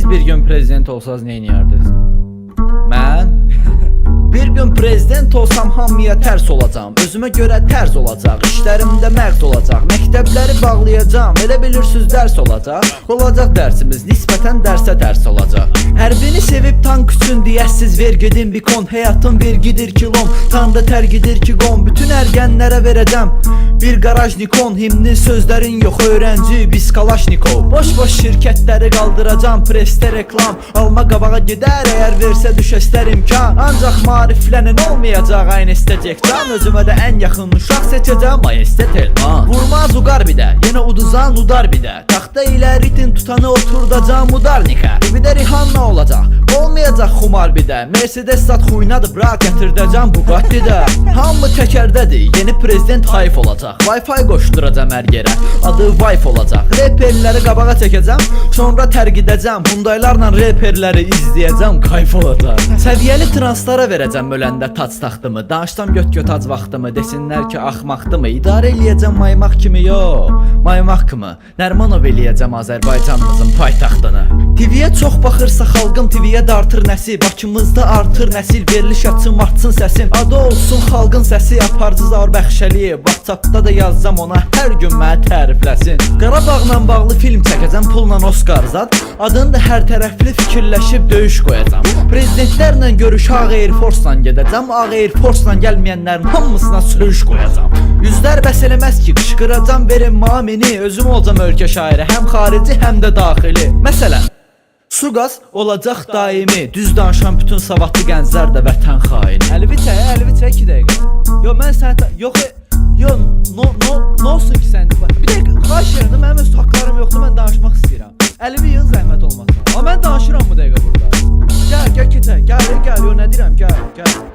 Siz bir gün prezident olsanız nə edərdiniz? Mən bir gün prezident olsam hamıya tərs olacağam. Özümə görə tərz olacaq, işlərimdə mərd olacaq. Məktəbləri bağlayacağam, elə bilirsiniz dərs olacaq. Olacaq dərsimiz, nisbətən dərsə dərs olacaq. Hərbini sevib tank üçün deyəsiz vergidim bikon. Həyatım vergidir kilom, tanda tərgidir ki qom. Bütün ərgənlərə verəcəm bir garaj Nikon. Himnin sözlərin yox öğrenci, biz Kalaşnikov. Boş şirkətləri qaldıracam, presdə reklam. Alma qabağa gedər, əgər versə düşəstər imkan. Ancaq mariflənin olmayacaq aynı istəcək can. Özümə də ən yaxın uşaq seçəcəm, majestet elman. Vurmaz uqar bir də, yenə uduzan udar bir də. Taxta ilə ritin tutanı oturdacam udarnikə. Bir də Rihanna olacaq, olmayacaq xumar bir də. Mercedes sat xuynadı, bırak gətirdəcəm Bugatti'də. Hamı təkərdədir, yeni prezident hayf olacaq. Wi-Fi qoşduracam hər yerə, adı Wi-Fi olacaq. Reperləri qabağa çəkəcəm, sonra tərgidəcəm. Hyundai'larla reperləri izləyəcəm, kayf olacaq. Səviyyəli translara verəcəm öləndə tac taxtımı. Danışsam göt ac vaxtımı, desinlər ki axmaqdımı. İdarə eləyəcəm maymaq kimi, yox, maymaq kimi. Nərmanov eləyəcəm Azərbaycanımızın paytaxtını. TV-yə çox baxırsa xalqım, TV-yə dartır nəsil. Bakımızda artır nəsil, veriliş açın, artsın səsim. Adı olsun xalqın səsi, aparıcı Zaur Bəxşəliyev. WhatsAppda da yazsam ona, hər gün məni tərifləsin. Qarabağla bağlı film çəkəcəm, pulla Oscar zad. Adını da hər tərəfli fikirləşib döyüş qoyacam. Prezidentlərlə görüş Ağ Air Force-la gedəcəm. Ağ Air Force-la gəlməyənlərin hamısına söyüş qoyacam. Yüzlər bəs eləməz ki, qışqıracam, verin mamini. Özüm olacam ölkə şairi, həm xarici, həm də daxili. Məsələn, su qaz olacaq daimi. Düz danışan bütün savadlı gənclər də vətən xaini. Əlvi çək 2 dəqiqə. Yo mən sənə yox, yo nə olsun ki sən? Bir dəqiqə xahiş edirəm, mənim öz haqlarım yoxdur, mən danışmaq istəyirəm. Əlvi yığın zəhmət olmasa. Amma mən danışıram bu dəqiqə burada. Gəl keçək, gəl, yo nə deyirəm, gəl.